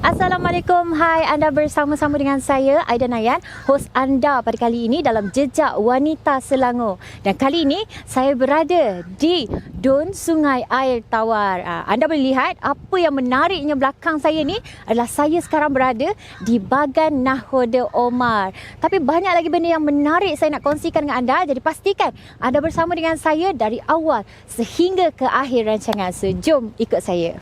Assalamualaikum, hai, anda bersama-sama dengan saya Aida Nayan, hos anda pada kali ini dalam Jejak Wanita Selangor. Dan kali ini saya berada di Dun Sungai Air Tawar. Anda boleh lihat apa yang menariknya belakang saya ni adalah saya sekarang berada di Bagan Nakhoda Omar. Tapi banyak lagi benda yang menarik saya nak kongsikan dengan anda, jadi pastikan anda bersama dengan saya dari awal sehingga ke akhir rancangan. So, jom ikut saya.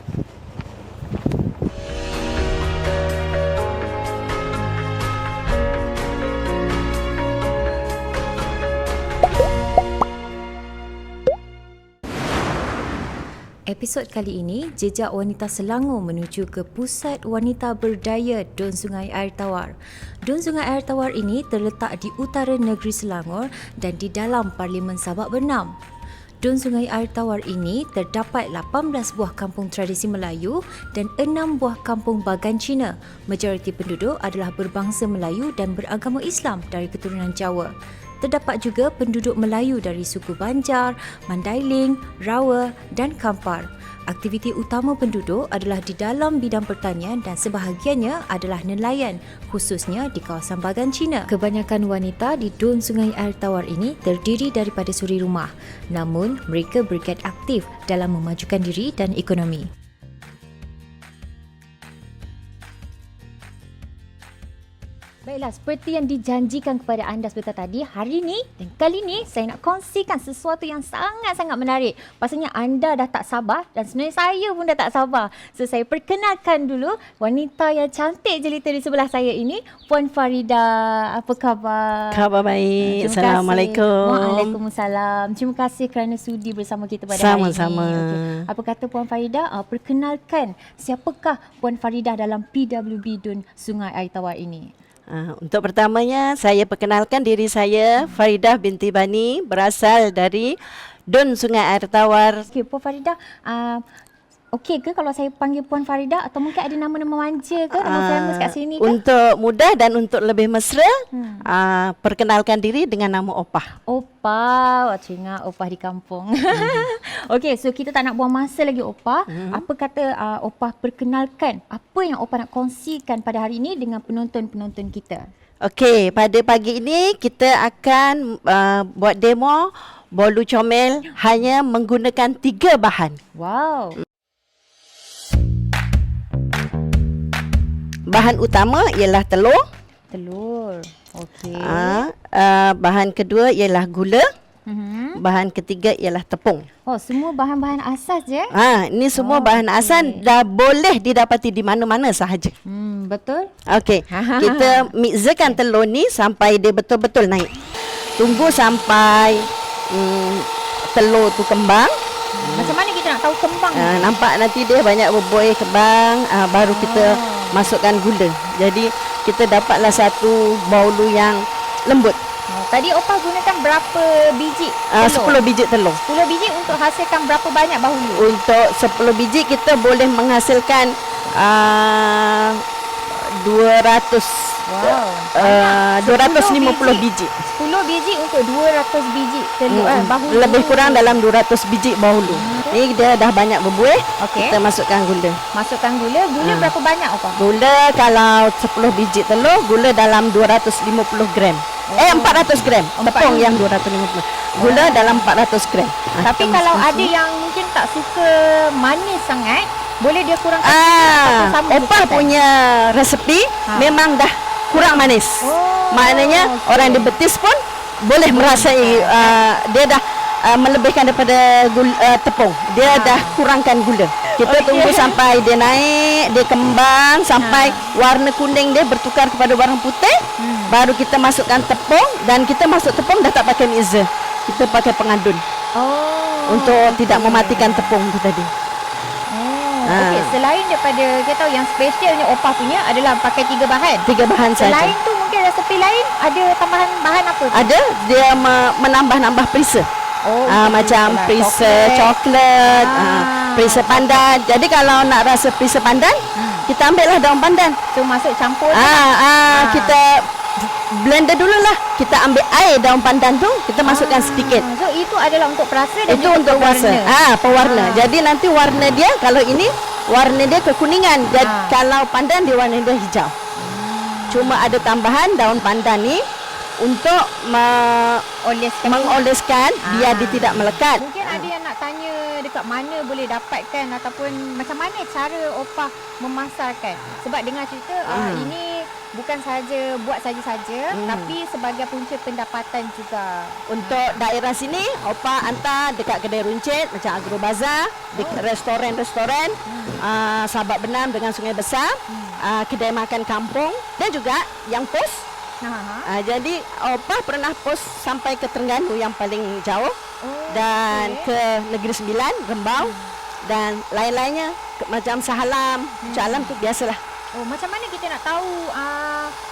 Episod kali ini, Jejak Wanita Selangor menuju ke Pusat Wanita Berdaya Dun Sungai Air Tawar. Dun Sungai Air Tawar ini terletak di utara negeri Selangor dan di dalam Parlimen Sabak Bernam. Dun Sungai Air Tawar ini terdapat 18 buah kampung tradisi Melayu dan 6 buah kampung Bagan Cina. Majoriti penduduk adalah berbangsa Melayu dan beragama Islam dari keturunan Jawa. Terdapat juga penduduk Melayu dari suku Banjar, Mandailing, Rawa dan Kampar. Aktiviti utama penduduk adalah di dalam bidang pertanian dan sebahagiannya adalah nelayan, khususnya di kawasan Bagan Cina. Kebanyakan wanita di Dun Sungai Air Tawar ini terdiri daripada suri rumah, namun mereka bergiat aktif dalam memajukan diri dan ekonomi. Baiklah, seperti yang dijanjikan kepada anda sebentar tadi, hari ini dan kali ini saya nak kongsikan sesuatu yang sangat-sangat menarik. Pastinya anda dah tak sabar dan sebenarnya saya pun dah tak sabar. So, saya perkenalkan dulu wanita yang cantik jelita di sebelah saya ini, Puan Farida. Apa khabar? Khabar baik. Assalamualaikum. Waalaikumsalam. Terima kasih kerana sudi bersama kita pada Sama-sama. hari ini. Okay. Apa kata Puan Farida? Perkenalkan siapakah Puan Farida dalam PWB Dun Sungai Air Tawar ini? Untuk pertamanya, saya perkenalkan diri saya, Faridah binti Bani, berasal dari Dun Sungai Air Tawar. Okey, Puan Farida, okey ke kalau saya panggil Puan Farida atau mungkin ada nama-nama manja ke, nama famous kat sini ke? Untuk mudah dan untuk lebih mesra, perkenalkan diri dengan nama Opah. Opah, wah ingat Opah di kampung. Okey, so kita tak nak buang masa lagi Opah. Apa kata Opah perkenalkan apa yang Opah nak kongsikan pada hari ini dengan penonton-penonton kita? Okey, pada pagi ini kita akan buat demo bolu comel hanya menggunakan 3 bahan. Wow. Bahan utama ialah telur. Telur. Okey. Bahan kedua ialah gula. Bahan ketiga ialah tepung. Oh, semua bahan-bahan asas je? Ini semua bahan asas dah boleh didapati di mana-mana sahaja. Betul. Okey, kita mixerkan telur ni sampai dia betul-betul naik. Tunggu sampai telur tu kembang. Macam mana kita nak tahu kembang? Nampak nanti dia banyak berbuih kembang, baru kita masukkan gula. Jadi kita dapatlah satu bolu yang lembut. Tadi Opah gunakan berapa biji telur? 10 biji telur. 10 biji untuk hasilkan berapa banyak bahulu? Untuk 10 biji kita boleh menghasilkan 200. Wow. 250 biji. 10 biji untuk 200 biji telur bahulu. Lebih kurang dalam 200 biji bahulu. Ni dia dah banyak berbuih. Kita masukkan gula. Masukkan gula. Gula berapa banyak Opah? Gula kalau 10 biji telur, gula dalam 250 gram. 400 gram. Tepung yang 250. Gula dalam 400 gram. Tapi kalau ada yang mungkin tak suka manis sangat, boleh dia kurangkan. Opah punya resepi memang dah kurang manis. Maknanya orang diabetes pun boleh merasai dia dah melebihkan daripada tepung. Dia dah kurangkan gula. Kita tunggu sampai dia naik, dia kembang sampai warna kuning dia bertukar kepada warna putih. Baru kita masukkan tepung, dan kita masuk tepung dah tak pakai mixer. Kita pakai pengadun. Untuk tidak mematikan tepung tu tadi. Okey, selain daripada kita tahu yang spesialnya Opah punya adalah pakai 3 bahan. 3 bahan saja. Selain tu mungkin resepi lain ada tambahan bahan apa? Ada, dia menambah-nambah perisa. Macam perisa coklat, perisa pandan. Jadi kalau nak rasa perisa pandan, kita ambil lah daun pandan. So masuk campur. Kita blender dululah. Kita ambil air daun pandan tu, kita masukkan sedikit. So itu adalah untuk perasa dan itu untuk pewarna. Pewarna. Jadi nanti warna dia kalau ini warna dia kekuningan. Jadi kalau pandan dia warna dia hijau. Cuma ada tambahan daun pandan ni untuk mengoleskan biar dia tidak melekat. Mungkin ada yang nak tanya dekat mana boleh dapatkan ataupun macam mana cara opah memasarkan. Sebab dengar cerita ini bukan sahaja buat saja-saja tapi sebagai punca pendapatan juga. Untuk daerah sini opah hantar dekat kedai runcit macam Agro Bazar, di restoran-restoran, Sahabat Benam dengan Sungai Besar, kedai makan kampung dan juga yang pos. Jadi opah pernah pos sampai ke Terengganu yang paling jauh dan ke Negeri Sembilan, Rembau dan lain-lainnya macam Sahalam, Calam tu biasalah. Macam mana kita nak tahu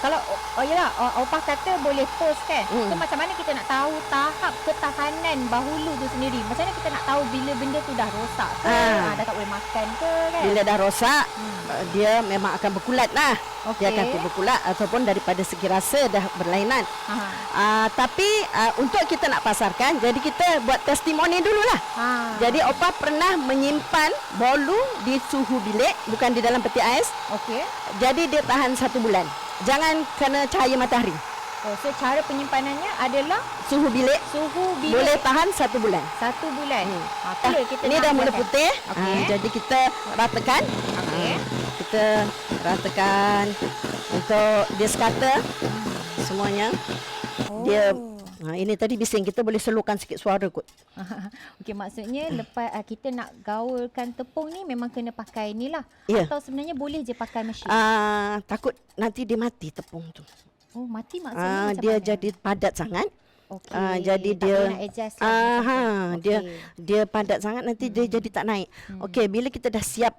kalau yalah opah kata boleh post kan. So macam mana kita nak tahu tahap ketahanan bahulu tu sendiri? Macam mana kita nak tahu bila benda tu dah rosak ke, dah tak boleh makan ke kan? Bila dah rosak, dia memang akan berkulat lah. Dia akan berkulat ataupun daripada segi rasa dah berlainan. Tapi untuk kita nak pasarkan, jadi kita buat testimoni dululah. Jadi opah pernah menyimpan bolu di suhu bilik, bukan di dalam peti ais. Jadi dia tahan 1 bulan. Jangan kena cahaya matahari. So cara penyimpanannya adalah suhu bilik. Boleh tahan 1 bulan. 1 bulan. Kita ni dah mula putih. Jadi kita ratakan. Kita ratakan untuk dia scatter semuanya. Dia ini tadi bising, kita boleh slowkan sikit suara kot. Okey, maksudnya lepas kita nak gaulkan tepung ni memang kena pakai ni lah. Atau sebenarnya boleh je pakai mesin? Takut nanti dia mati tepung tu. Mati maksudnya macam dia mana? jadi padat sangat. Jadi tak dia nak adjust lah. dia padat sangat, nanti dia jadi tak naik. Okey, bila kita dah siap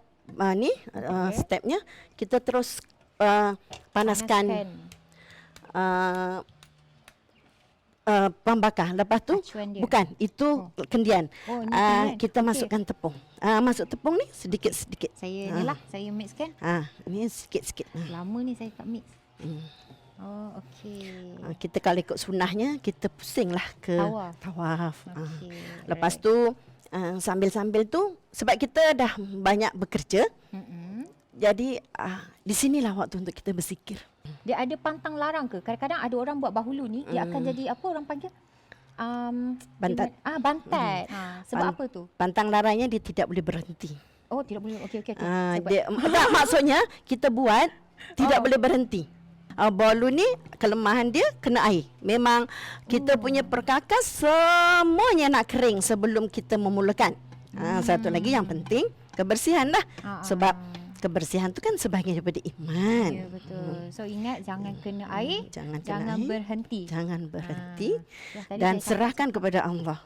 stepnya, kita terus panaskan pembakar. Lepas tu bukan, itu kendian. Kita masukkan tepung. Masuk tepung ni sedikit-sedikit. Saya saya mixkan. Ni sikit-sikit. Lama ni saya tak mix. Kita kalau ikut sunnahnya, kita pusinglah ke tawaf. Lepas tu sambil-sambil tu, sebab kita dah banyak bekerja, jadi di sinilah waktu untuk kita berzikir. Dia ada pantang larang ke? Kadang-kadang ada orang buat bahulu ni, dia akan jadi apa orang panggil? Bantat. Bantat. Sebab apa tu? Pantang larangnya dia tidak boleh berhenti. Tidak boleh. Okey. Maksudnya kita buat tidak boleh berhenti. Bolu ni kelemahan dia kena air. Memang kita punya perkakas semuanya nak kering sebelum kita memulakan. Satu lagi yang penting, kebersihan lah. Sebab kebersihan tu kan sebahagian daripada iman. Ya, betul. So ingat jangan kena air, jangan berhenti. Jangan berhenti dan serahkan kepada Allah.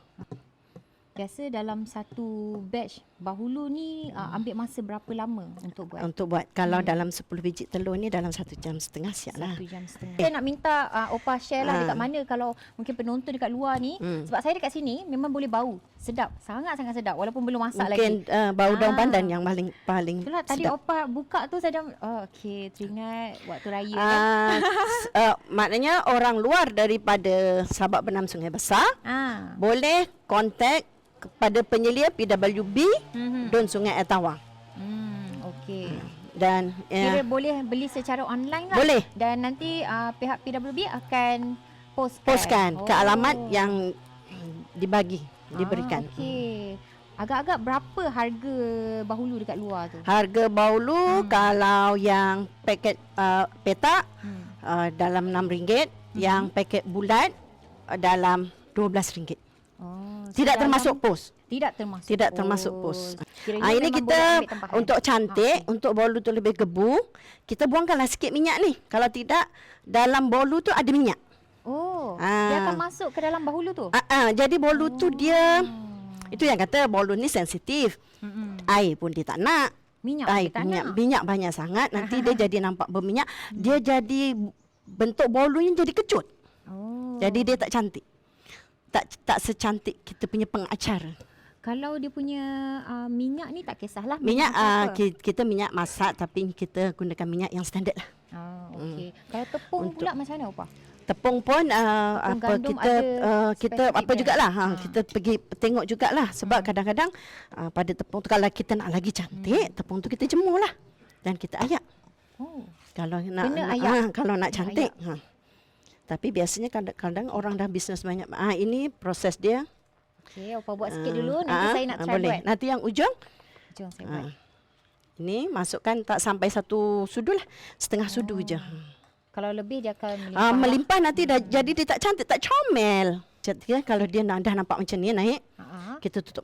Biasa dalam satu batch bahulu ni ambil masa berapa lama untuk buat? Untuk buat. Kalau dalam 10 biji telur ni dalam 1 jam setengah siap lah. 1 jam setengah. Saya nak minta opah share lah dekat mana kalau mungkin penonton dekat luar ni. Sebab saya dekat sini memang boleh bau. Sedap. Sangat-sangat sedap walaupun belum masak lagi. Mungkin bau daun pandan yang paling itulah, tadi sedap. opah buka tu saya dah okey, teringat waktu raya maknanya orang luar daripada Sahabat Benam Sungai Besar boleh kontak kepada penyelia PWB Don Sungai Air Tawar. Okey. Dan kira boleh beli secara online lah. Boleh. Dan nanti pihak PWB akan postkan ke alamat yang diberikan. Okey. Agak-agak berapa harga bahulu dekat luar tu? Harga bahulu kalau yang paket petak dalam RM6, yang paket bulat dalam RM12. Tidak termasuk pos. Tidak termasuk pos. Ini kita untuk cantik, untuk bolu tu lebih gebu, kita buangkanlah sikit minyak ni. Kalau tidak, dalam bolu tu ada minyak. Dia akan masuk ke dalam bahulu tu. Jadi bolu tu dia, itu yang kata bolu ni sensitif. Air pun dia tak nak. Minyak banyak sangat, nanti dia jadi nampak berminyak. Dia jadi bentuk bolunya jadi kecut. Jadi dia tak cantik. Tak secantik kita punya pengacara. Kalau dia punya minyak ni tak kisahlah. Minyak kita minyak masak, tapi kita gunakan minyak yang standard lah. Okey. Kalau tepung pula macam mana opah? Tepung pun apa gandum kita kita spesifik apa dia? jugalah kita pergi tengok jugalah sebab kadang-kadang pada tepung tu kalau kita nak lagi cantik, tepung tu kita jemurlah dan kita ayak. Oh. Kalau nak, Kena nak ayak. kalau nak Kena cantik. Tapi biasanya kadang-kadang orang dah bisnes banyak. Ini proses dia. Okey, Opa buat sikit dulu. Nanti saya nak try boleh. buat. Nanti yang ujung Jom saya buat. ini masukkan tak sampai 1 sudu lah. Setengah sudu je. Kalau lebih dia akan melimpah. Melimpah nanti dah jadi dia tak cantik, tak comel. Jadi kalau dia dah nampak macam ni naik, kita tutup.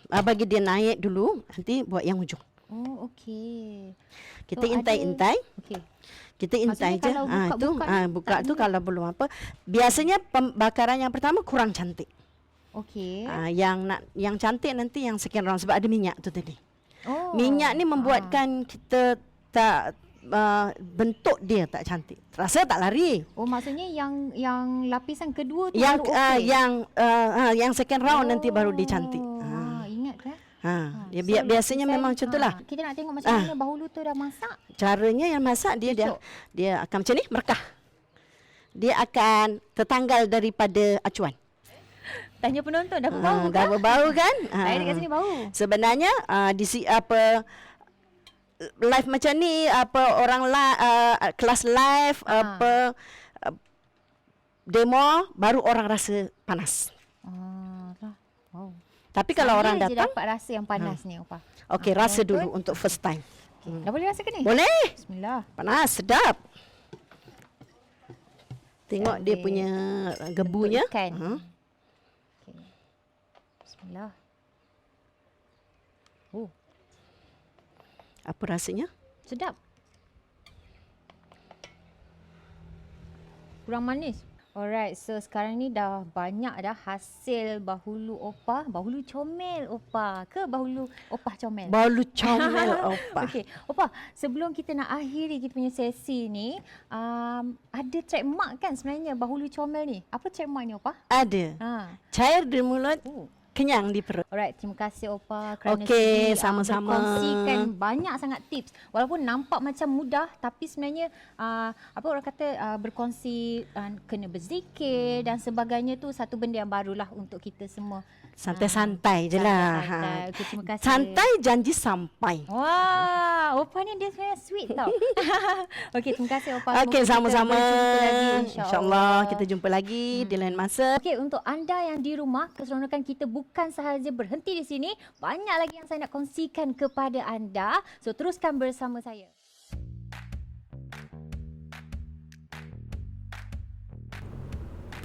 Bagi dia naik dulu, nanti buat yang ujung. Oh, okey. Kita intai-intai. Okey. Kita intai je. Maksudnya kalau Buka tu kalau belum apa. Biasanya pembakaran yang pertama kurang cantik. Okey. Yang cantik nanti yang second round sebab ada minyak tu tadi. Oh. Minyak ni membuatkan kita tak bentuk dia tak cantik. Rasa tak lari. Oh, maksudnya yang lapisan kedua tu Yang baru okey. yang second round nanti baru dia cantik. Ingat kan? Dia biasanya memang macam itulah. Kita nak tengok macam mana bahulu tu dah masak. Caranya yang masak dia akan macam ni merekah. Dia akan tertanggal daripada acuan. Tanya penonton dah berbau Dah berbau kan? Saya dekat sini bau. Sebenarnya live macam ni orang kelas live demo baru orang rasa panas. Wow. Tapi kalau orang Saya je datang dapat rasa yang panas ni, Opa. okey, rasa dulu untuk first time. Dah boleh rasa ke ni? Boleh. Bismillah. Panas, sedap. Tengok dia punya gebunya. Ikan. Okay. Bismillah. Oh, Apa rasanya? sedap. Kurang manis. Alright, so sekarang ni dah banyak dah hasil bahulu Opa. Bahulu comel Opa ke bahulu Opa comel? Bahulu comel Opa. Okey, Opa, sebelum kita nak akhiri kita punya sesi ni, ada trademark kan sebenarnya bahulu comel ni? Apa trademark ni, Opa? Ada. Cair di mulut, kenyang di perut. Alright, terima kasih Opa kerana Okey, sama-sama. berkongsikan banyak sangat tips. Walaupun nampak macam mudah, tapi sebenarnya apa orang kata berkongsi kena berzikir dan sebagainya tu satu benda yang barulah untuk kita semua. Santai-santai je lah. Santai-santai. Okey, terima kasih. Santai janji sampai. Wah, Opa ni dia sebenarnya sweet tau. Okey, terima kasih Opa. Okey, Semoga kita sama-sama. berjumpa lagi, InsyaAllah kita jumpa lagi di lain masa. Okey, untuk anda yang di rumah, keseronokan kita bukan sahaja berhenti di sini. Banyak lagi yang saya nak kongsikan kepada anda. So, teruskan bersama saya.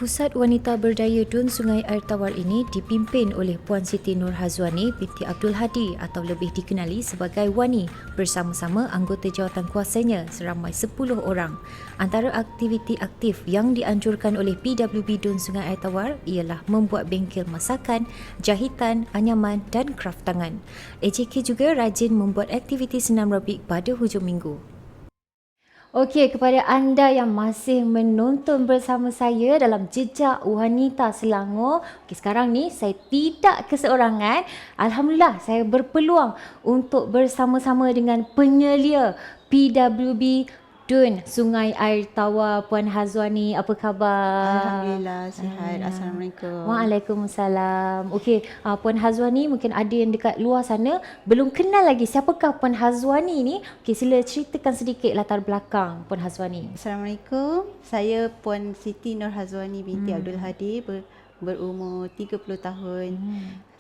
Pusat Wanita Berdaya Dun Sungai Air Tawar ini dipimpin oleh Puan Siti Nur Hazwani binti Abdul Hadi atau lebih dikenali sebagai Wani bersama-sama anggota jawatankuasanya seramai 10 orang. Antara aktiviti aktif yang dianjurkan oleh PWB Dun Sungai Air Tawar ialah membuat bengkel masakan, jahitan, anyaman dan kraft tangan. AJK juga rajin membuat aktiviti senam aerobik pada hujung minggu. Okey, kepada anda yang masih menonton bersama saya dalam Jejak Wanita Selangor. Okey, sekarang ni saya tidak keseorangan. Alhamdulillah, saya berpeluang untuk bersama-sama dengan penyelia PWB Dun Sungai Air Tawar, Puan Hazwani. Apa khabar? Alhamdulillah, sihat. Assalamualaikum. Waalaikumsalam. Okey, Puan Hazwani, mungkin ada yang dekat luar sana belum kenal lagi siapakah Puan Hazwani ni. Okey, sila ceritakan sedikit latar belakang Puan Hazwani. Assalamualaikum. Saya Puan Siti Nur Hazwani binti Abdul Hadi, berumur 30 tahun.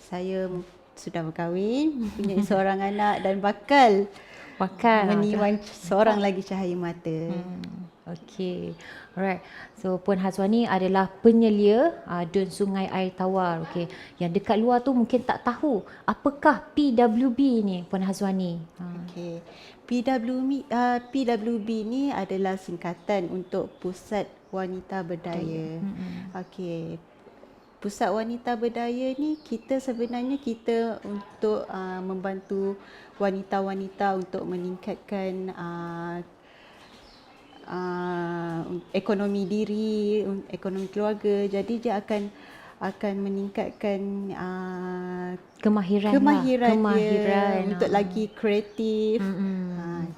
Saya sudah berkahwin, mempunyai seorang anak dan bakal meniwan seorang lagi cahaya mata. Okey. Alright. So Puan Hazwani adalah penyelia Dun Sungai Air Tawar. Okey. Yang dekat luar tu mungkin tak tahu apakah PWB ni, Puan Hazwani. Okey. PWB ni adalah singkatan untuk Pusat Wanita Berdaya. Okey. Pusat Wanita Berdaya ni kita sebenarnya untuk membantu wanita-wanita untuk meningkatkan ekonomi diri, ekonomi keluarga. Jadi dia akan akan meningkatkan Kemahiran kemahiran dia untuk Ah. lagi kreatif.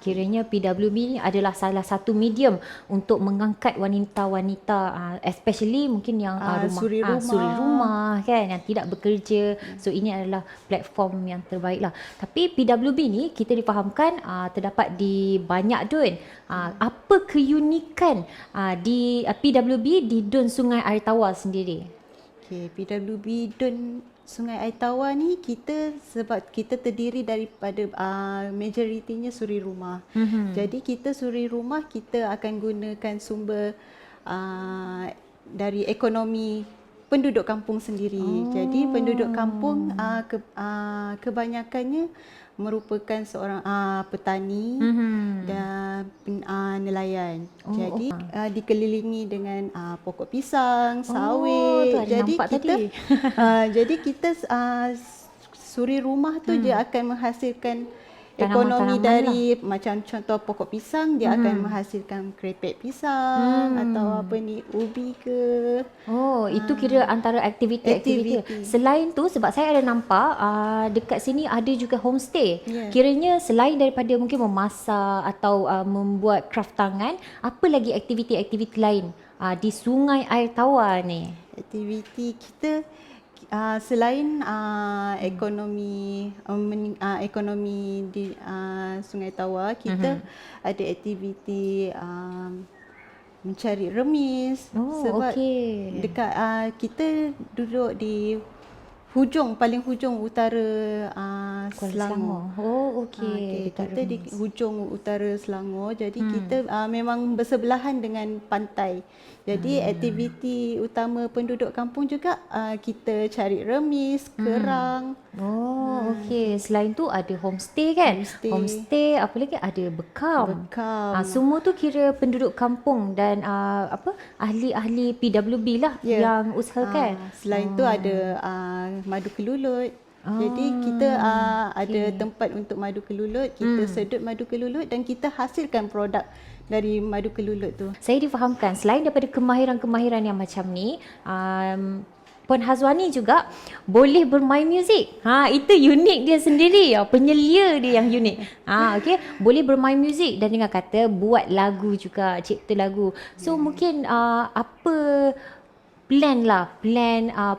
Kiranya PWB ni adalah salah satu medium untuk mengangkat wanita-wanita especially mungkin yang suri suri rumah. rumah kan, yang tidak bekerja. So ini adalah platform yang terbaik lah. Tapi PWB ni kita difahamkan terdapat di banyak Dun. Apa keunikan di PWB di Dun Sungai Air Tawar sendiri? Okay, PWB Dun Sungai Air Tawar ni sebab kita terdiri daripada majoritinya suri rumah. Jadi kita suri rumah kita akan gunakan sumber dari ekonomi penduduk kampung sendiri. Jadi penduduk kampung kebanyakannya merupakan seorang petani dan nelayan. Jadi dikelilingi dengan pokok pisang, sawit. tu ada Jadi nampak kita tadi. jadi kita suri rumah tu dia akan menghasilkan ekonomi Tanaman-tanaman dari macam contoh pokok pisang dia akan menghasilkan kerepek pisang atau apa ni ubi ke. Oh, itu kira antara aktiviti-aktiviti. Aktiviti. Selain tu sebab saya ada nampak dekat sini ada juga homestay. Ya. Kiranya selain daripada mungkin memasak atau membuat craft tangan, apa lagi aktiviti-aktiviti lain di Sungai Air Tawar ni? Aktiviti kita selain ekonomi di Sungai Tawar, kita ada aktiviti mencari remis sebab okey. dekat kita duduk di paling hujung utara Selangor. Oh, okey. Kita di hujung utara Selangor, jadi kita memang bersebelahan dengan pantai. Jadi aktiviti utama penduduk kampung juga kita cari remis, kerang. Oh, okey. Selain tu ada homestay kan? Homestay, apa lagi? Ada bekam. Semua tu kira penduduk kampung dan ahli-ahli PWB lah yang usahakan. Selain tu ada madu kelulut. Jadi kita ada tempat untuk madu kelulut, kita sedut madu kelulut dan kita hasilkan produk dari madu kelulut tu. Saya difahamkan selain daripada kemahiran-kemahiran yang macam ni, Puan Hazwani juga boleh bermain muzik. Itu unik dia sendiri. Penyelia dia yang unik. Okey, boleh bermain muzik dan dengan kata buat lagu juga, cipta lagu. So mungkin apa plan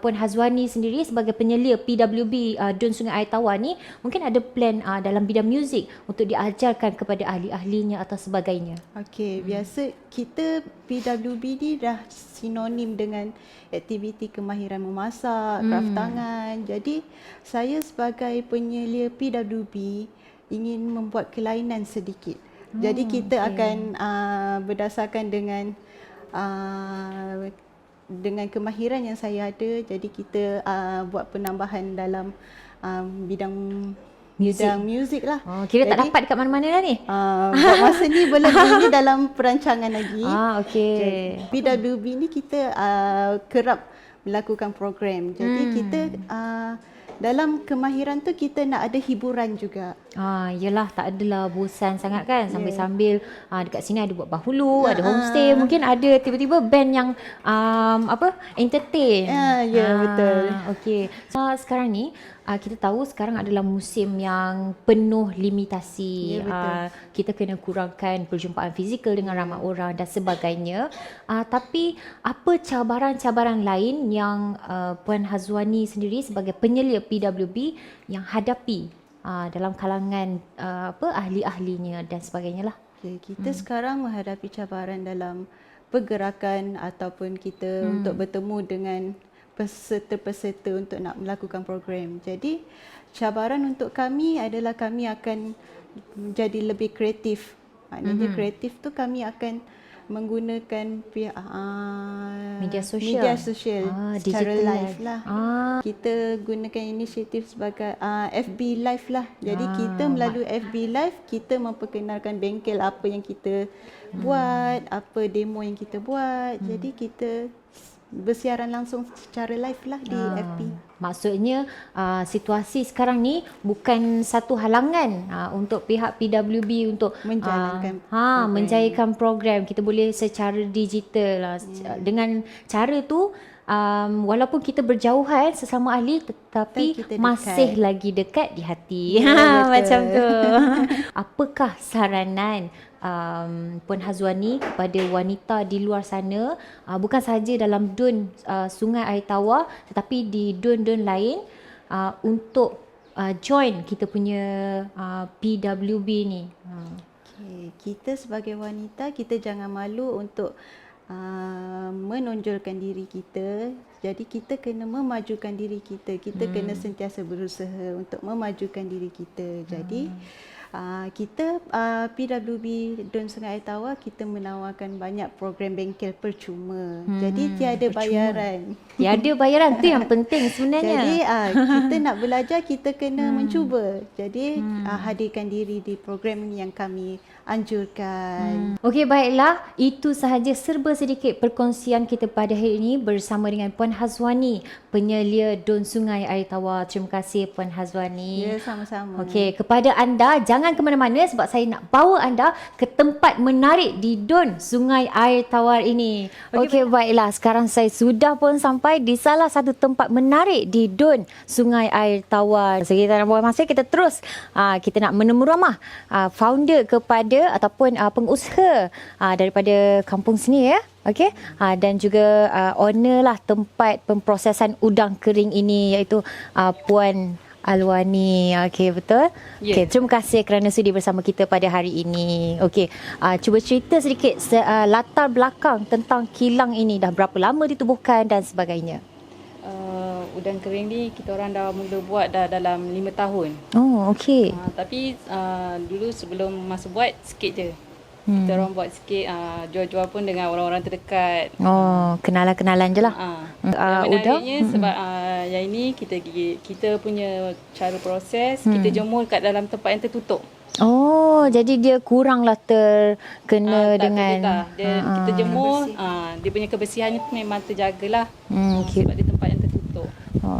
Puan Hazwani sendiri sebagai penyelia PWB Dun Sungai Air Tawar ni, mungkin ada plan dalam bidang muzik untuk diajarkan kepada ahli-ahlinya atau sebagainya. Okey, biasa kita PWB ni dah sinonim dengan aktiviti kemahiran memasak, craft tangan. Jadi saya sebagai penyelia PWB ingin membuat kelainan sedikit. Jadi kita akan berdasarkan dengan kemahiran yang saya ada, jadi kita buat penambahan dalam bidang muzik lah. Kira tak dapat dekat mana-mana dah ni? Buat masa ni belum, ini dalam perancangan lagi. Okey. PWB ni kita kerap melakukan program. Jadi kita dalam kemahiran tu kita nak ada hiburan juga. Yelah, tak adalah bosan sangat kan sambil-sambil dekat sini ada buat bahulu, ada homestay, mungkin ada tiba-tiba band yang entertain. Betul. Okey. So, sekarang ni kita tahu sekarang adalah musim yang penuh limitasi. Kita kena kurangkan perjumpaan fizikal dengan ramai orang dan sebagainya. Tapi apa cabaran-cabaran lain yang Puan Hazwani sendiri sebagai penyelia PWB yang hadapi dalam kalangan ahli-ahlinya dan sebagainya lah? Kita sekarang menghadapi cabaran dalam pergerakan ataupun kita untuk bertemu dengan peserta-peserta untuk nak melakukan program. Jadi cabaran untuk kami adalah kami akan menjadi lebih kreatif. Maknanya kreatif tu kami akan menggunakan media sosial secara digital live lah. Kita gunakan inisiatif sebagai FB Live lah. Jadi kita melalui FB Live kita memperkenalkan bengkel apa yang kita buat, apa demo yang kita buat. Jadi kita bersiaran langsung secara live lah di FB. Maksudnya situasi sekarang ni bukan satu halangan untuk pihak PWB untuk Menjalankan program. menjayakan program. Kita boleh secara digital lah. Dengan cara tu walaupun kita berjauhan sesama ahli tetapi Kita dekat. masih lagi dekat di hati. Ya, betul. Macam tu. Apakah saranan Puan Hazwani kepada wanita di luar sana, bukan sahaja dalam DUN Sungai Air Tawar tetapi di DUN-DUN lain untuk join kita punya PWB ni? Okay. Kita sebagai wanita, kita jangan malu untuk menonjolkan diri kita. Jadi kita kena memajukan diri kita. Kita kena sentiasa berusaha untuk memajukan diri kita. Jadi kita PWB DUN Sungai Air Tawar, kita menawarkan banyak program bengkel percuma. Jadi tiada bayaran. Tiada bayaran tu yang penting sebenarnya. Jadi kita nak belajar, kita kena mencuba. Jadi hadirkan diri di program yang kami anjurkan. Okey, baiklah. Itu sahaja serba sedikit perkongsian kita pada hari ini bersama dengan Puan Hazwani, penyelia DUN Sungai Air Tawar. Terima kasih Puan Hazwani. Ya, sama-sama. Okey, kepada anda jangan ke mana-mana sebab saya nak bawa anda ke tempat menarik di DUN Sungai Air Tawar ini. Okey, baiklah. Sekarang saya sudah pun sampai di salah satu tempat menarik di DUN Sungai Air Tawar. So, kita nak buang masa, kita terus kita nak menemu ramah founder kepada ataupun pengusaha daripada kampung sini ya. Okey, dan juga owner lah tempat pemprosesan udang kering ini iaitu Puan Alwani. Okey, betul? Yeah. Okey, terima kasih kerana sudi bersama kita pada hari ini. Okey, cuba cerita sedikit latar belakang tentang kilang ini. Dah berapa lama ditubuhkan dan sebagainya? Udang kering ni kita orang dah mula buat dah dalam 5 tahun. Oh, okey. Tapi dulu sebelum masa buat sikit je. Kita orang buat sikit, jual-jual pun dengan orang-orang terdekat. Oh, kenalan-kenalan je lah. Menariknya sebab yang ini kita punya cara proses, kita jemur kat dalam tempat yang tertutup. Oh, jadi dia kuranglah terkena Tak dengan terdedah. Kita jemur, dia punya kebersihannya pun memang terjagalah. okey. Sebab dia tempat yang tertutup.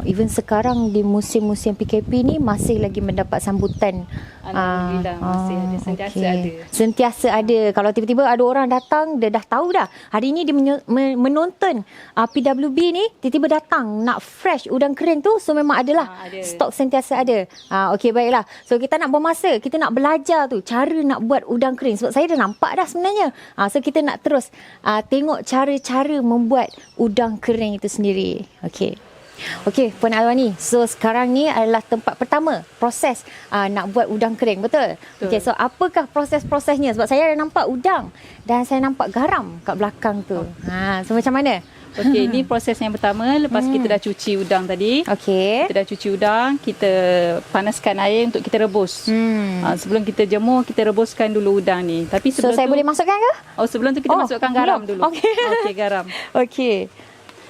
Even sekarang di musim-musim PKP ni masih lagi mendapat sambutan. Alhamdulillah masih ada, sentiasa okey. ada. Sentiasa ada. Kalau tiba-tiba ada orang datang, dia dah tahu dah. Hari ni dia menonton PWB ni, tiba-tiba datang nak fresh udang kering tu, so memang adalah ada. stok sentiasa ada. Okey, baiklah. So kita nak buang masa, kita nak belajar tu cara nak buat udang kering sebab saya dah nampak dah sebenarnya. So kita nak terus tengok cara-cara membuat udang kering itu sendiri. Okey. Okey, Puan Alwani. So sekarang ni adalah tempat pertama proses nak buat udang kering, betul? Okey, so apakah proses-prosesnya? Sebab saya ada nampak udang dan saya nampak garam kat belakang tu. So macam mana? Okey, ini proses yang pertama. Lepas kita dah cuci udang tadi. Okey. Kita dah cuci udang, kita panaskan air untuk kita rebus. Sebelum kita jemur, kita rebuskan dulu udang ni. Tapi So sebelum saya boleh masukkan ke? sebelum tu kita masukkan garam belum. dulu. Okey. Okey, garam. Okey.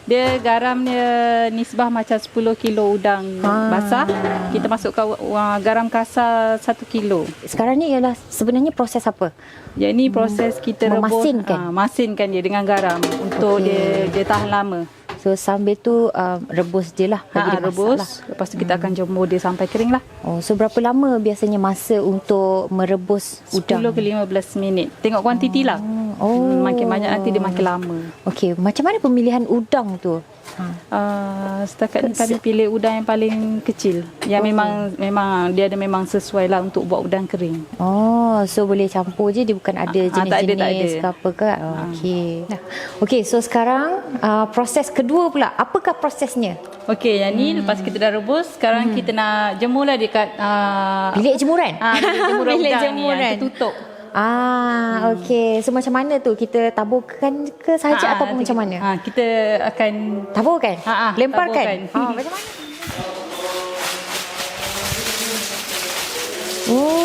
Dia garamnya nisbah macam 10 kilo udang basah. Kita masukkan garam kasar 1 kilo. Sekarang ni ialah sebenarnya proses apa? Yang ini proses kita rebus, Memasinkan. masinkan dia dengan garam untuk dia tahan lama. So sambil tu rebus je lah. Lagi dia masak Rebus. lah. Lepas tu kita akan jemur dia sampai kering lah. Oh, so berapa lama biasanya masa untuk merebus 10 udang? ke 15 minit. Tengok kuantiti lah. Oh. Makin banyak nanti dia makin lama. Okey, macam mana pemilihan udang tu? Setakat ni kami pilih udang yang paling kecil. Yang memang dia ada memang sesuai lah untuk buat udang kering. Oh, so boleh campur je, dia bukan ada tak ada. jenis-jenis ke apa ke? Okey. Okey, so sekarang proses kedua pula. Apakah prosesnya? Okey, yang ni lepas kita dah rebus, sekarang kita nak jemurlah dekat Bilik jemuran? bilik jemuran Bilik udang ni jemuran. yang tertutup. Okey. So macam mana tu? Kita taburkan ke sahaja ataupun macam mana? Kita akan Taburkan? Lemparkan? taburkan. Macam mana? Oh.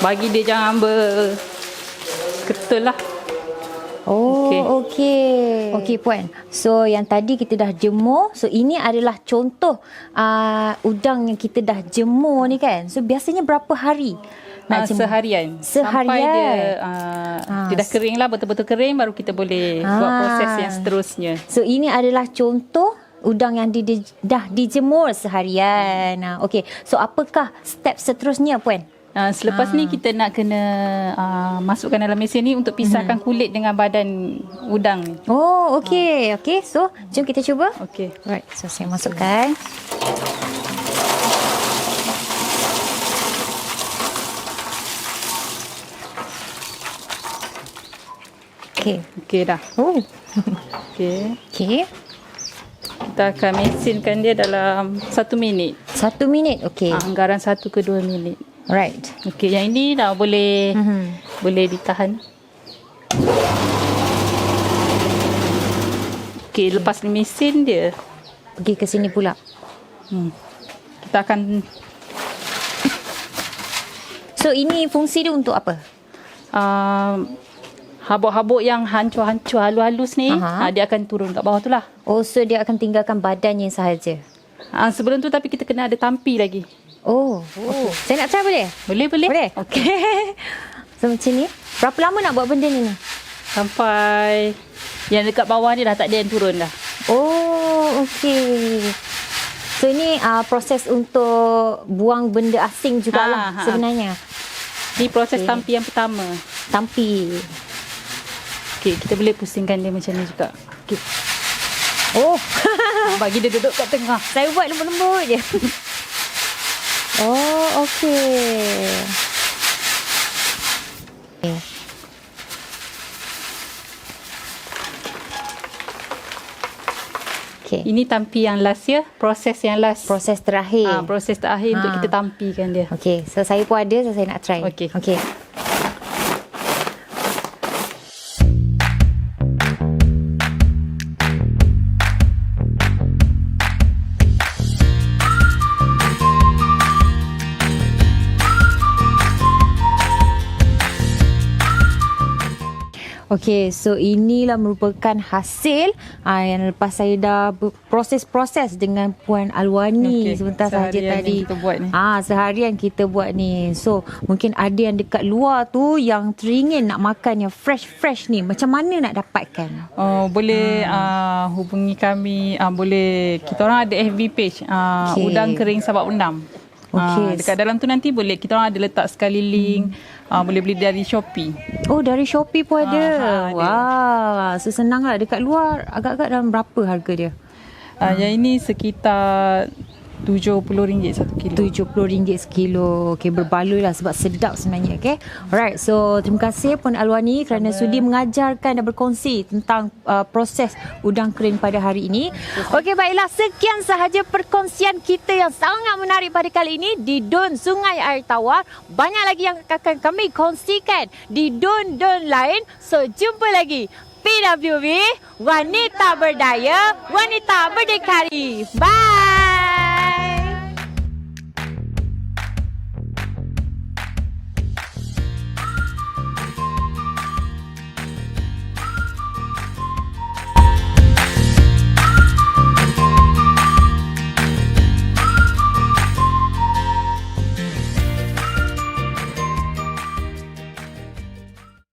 Bagi dia jangan berketul lah. Oh, okey. Okey, Puan. So, yang tadi kita dah jemur. So, ini adalah contoh udang yang kita dah jemur ni kan. So, biasanya berapa hari Seharian. Sampai dia dah kering lah, betul-betul kering, baru kita boleh buat proses yang seterusnya. So ini adalah contoh udang yang dah dijemur seharian. Okey. So apakah step seterusnya puan? Selepas ni kita nak kena masukkan dalam mesin ni untuk pisahkan kulit dengan badan udang ni. Oh, okey. Okey. So jom kita cuba. Okey. Right. So saya masukkan. Okey. Okey dah. Oh. Okey. Okey. Kita akan mesinkan dia dalam 1 minit. 1 minit. Okey. Anggaran 1 ke 2 minit. Right. Okey, yang ini dah boleh boleh ditahan. Okey, lepas mesin dia, Pergi ke sini pula. kita akan So ini fungsi dia untuk apa? habuk-habuk yang hancur-hancur halus-halus ni, dia akan turun kat bawah tu lah. Oh, so dia akan tinggalkan badannya sahaja. Sebelum tu tapi kita kena ada tampi lagi. Oh. Okay. Saya nak try boleh? Boleh? Boleh? Okey. So macam ni. Berapa lama nak buat benda ni? Sampai yang dekat bawah ni dah tak ada yang turun dah. Oh, okey. So ini proses untuk buang benda asing jugalah sebenarnya. Ni proses tampi yang pertama. Tampi. Okey, kita boleh pusingkan dia macam ni juga. Okey. Oh. Bagi dia duduk kat tengah. Saya buat lembut-lembut je. Oh, okey. Okay. Ini tampi yang last ya, proses yang last. Proses terakhir. Proses terakhir untuk kita tampikan dia. Okey, so saya pun ada, so saya nak try. Okey. Okey. Okey, so inilah merupakan hasil yang lepas saya dah proses-proses dengan Puan Alwani sebentar saja tadi. Kita buat ni. Seharian kita buat ni. So, mungkin ada yang dekat luar tu yang teringin nak makan yang fresh-fresh ni. Macam mana nak dapatkan? Boleh hubungi kami. Boleh, kita orang ada FB page. Udang Kering Sabak Undang. Dekat dalam tu nanti boleh, kita orang ada letak sekali link. Boleh beli dari Shopee. Oh, dari Shopee pun ada. Wah, so senang lah. Dekat luar agak-agak dalam berapa harga dia? Yang ini sekitar RM70 1 kilo. RM70 sekilo. Okey, berbaloi lah sebab sedap sebenarnya. Okey. Alright, so terima kasih Puan Alwani kerana sudi mengajarkan dan berkongsi tentang proses udang kering pada hari ini. Okey, baiklah, sekian sahaja perkongsian kita yang sangat menarik pada kali ini di Dun Sungai Air Tawar. Banyak lagi yang akan kami kongsikan di dun-dun lain. So, jumpa lagi. PWB, wanita berdaya, wanita berdikari. Bye.